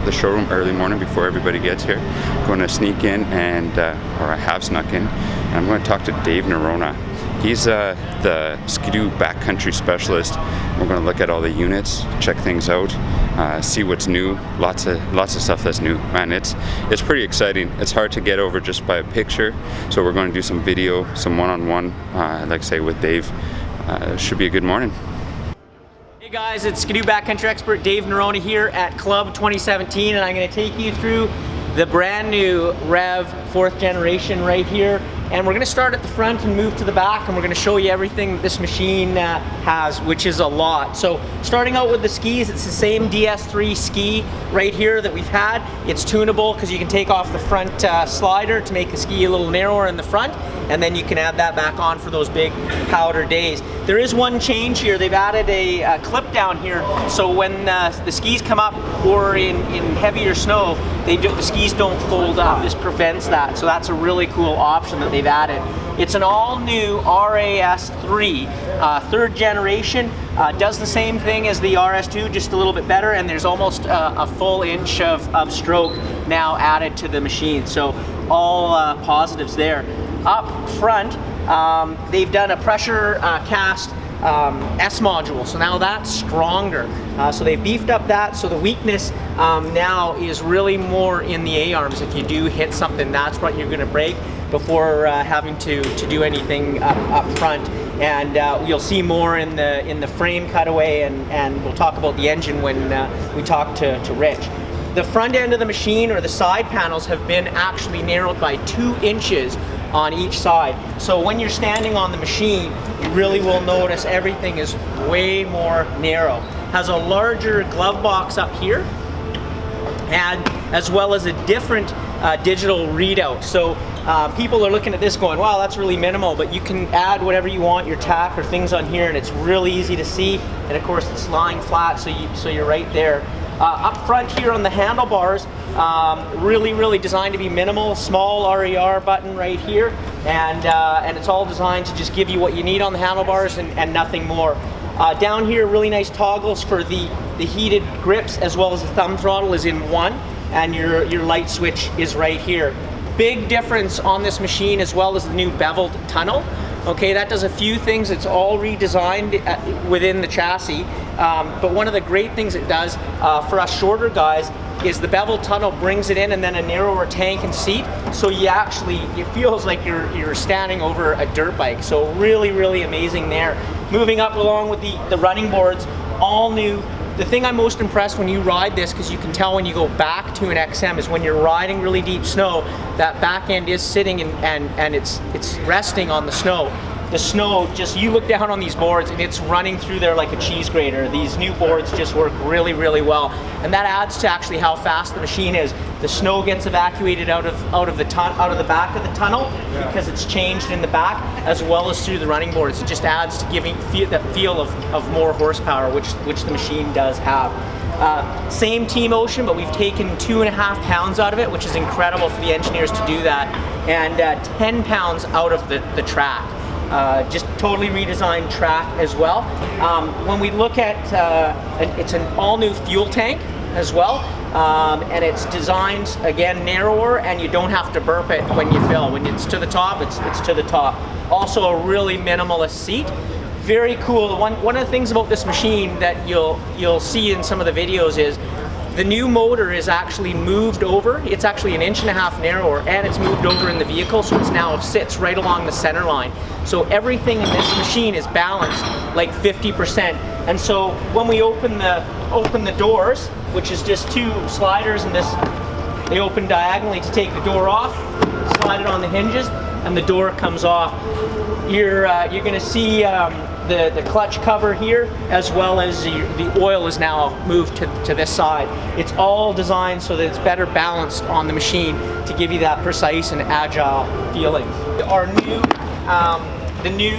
of the showroom early morning before everybody gets here. I'm going to sneak in and, or I have snuck in, and I'm going to talk to Dave Norona. He's the Ski-Doo backcountry specialist. We're going to look at all the units, check things out, see what's new. Lots of stuff that's new. Man, it's pretty exciting. It's hard to get over just by a picture. So we're going to do some video, some one-on-one, like I say, with Dave. Should be a good morning. Hey guys, it's Ski-Doo backcountry expert Dave Norona here at Club 2017, and I'm going to take you through the brand new Rev 4th generation right here. And we're going to start at the front and move to the back, and we're going to show you everything this machine has, which is a lot. So starting out with the skis, it's the same DS3 ski right here that we've had. It's tunable because you can take off the front slider to make the ski a little narrower in the front, and then you can add that back on for those big powder days. There is one change here. They've added a clip down here, so when the skis come up or in heavier snow, the skis don't fold up. This prevents that, so that's a really cool option that they've added. It's an all-new RAS3, 3rd generation. Does the same thing as the RS2, just a little bit better, and there's almost a full inch of stroke now added to the machine. So all positives there. Up front, they've done a pressure cast S module, so now that's stronger. So they beefed up that, so the weakness now is really more in the A-arms. If you do hit something, that's what you're going to break before having to do anything up front. And you'll see more in the frame cutaway, and we'll talk about the engine when we talk to Rich. The front end of the machine, or the side panels, have been actually narrowed by 2 inches on each side. So when you're standing on the machine, you really will notice everything is way more narrow. Has a larger glove box up here, and as well as a different digital readout. So people are looking at this going, wow, that's really minimal, but you can add whatever you want, your tack or things on here, and it's really easy to see. And of course it's lying flat, so you're right there. Up front here on the handlebars, really designed to be minimal. Small RER button right here, and it's all designed to just give you what you need on the handlebars and nothing more. Down here, really nice toggles for the heated grips, as well as the thumb throttle is in one, and your light switch is right here. Big difference on this machine, as well as the new Beveled Tunnel. Okay, that does a few things. It's all redesigned within the chassis, but one of the great things it does for us shorter guys is the Beveled Tunnel brings it in, and then a narrower tank and seat, so it feels like you're standing over a dirt bike. So really amazing there. Moving up along with the running boards, all new. The thing I'm most impressed when you ride this, because you can tell when you go back to an XM, is when you're riding really deep snow, that back end is sitting and it's resting on the snow. The snow, just, you look down on these boards and it's running through there like a cheese grater. These new boards just work really well, and that adds to actually how fast the machine is. The snow gets evacuated out of the back of the tunnel because it's changed in the back, as well as through the running boards. It just adds to giving that feel of more horsepower, which the machine does have. Same T-motion, but we've taken 2.5 pounds out of it, which is incredible for the engineers to do that, and 10 pounds out of the track. Just totally redesigned track as well. When we look at, it's an all-new fuel tank as well, and it's designed, again, narrower, and you don't have to burp it when you fill. When it's to the top, it's to the top. Also a really minimalist seat. Very cool. One of the things about this machine that you'll see in some of the videos is the new motor is actually moved over. It's actually 1.5 inches narrower, and it's moved over in the vehicle, so it's now sits right along the center line. So everything in this machine is balanced like 50%. And so when we open the doors, which is just 2 sliders, and they open diagonally to take the door off, slide it on the hinges, and the door comes off. You're going to see the clutch cover here, as well as the oil is now moved to this side. It's all designed so that it's better balanced on the machine to give you that precise and agile feeling. Our new the new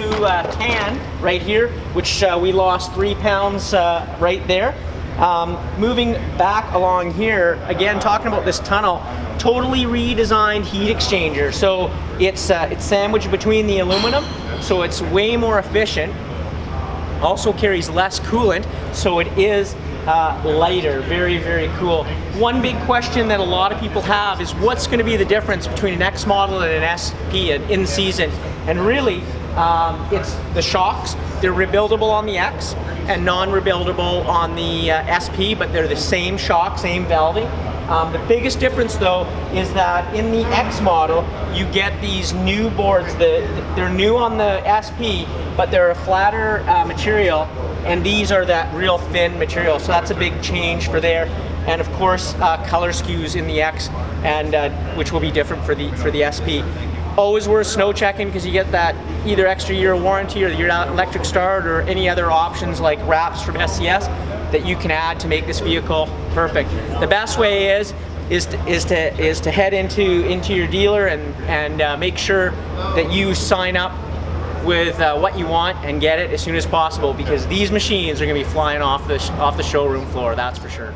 tan right here, which we lost 3 pounds right there. Moving back along here, again talking about this tunnel, totally redesigned heat exchanger. So it's sandwiched between the aluminum, so it's way more efficient. Also carries less coolant, so it is lighter. Very, very cool. One big question that a lot of people have is what's going to be the difference between an X model and an SP, an in-season? And really, it's the shocks. They're rebuildable on the X and non-rebuildable on the SP, but they're the same shock, same valving. The biggest difference though is that in the X model you get these new boards. They're new on the SP, but they're a flatter material, and these are that real thin material. So that's a big change for there. And of course, color skews in the X, and which will be different for the SP. Always worth snow checking because you get that either extra year of warranty or your electric start or any other options like wraps from SCS that you can add to make this vehicle perfect. The best way is to head into your dealer and make sure that you sign up with what you want and get it as soon as possible, because these machines are going to be flying off the showroom floor, that's for sure.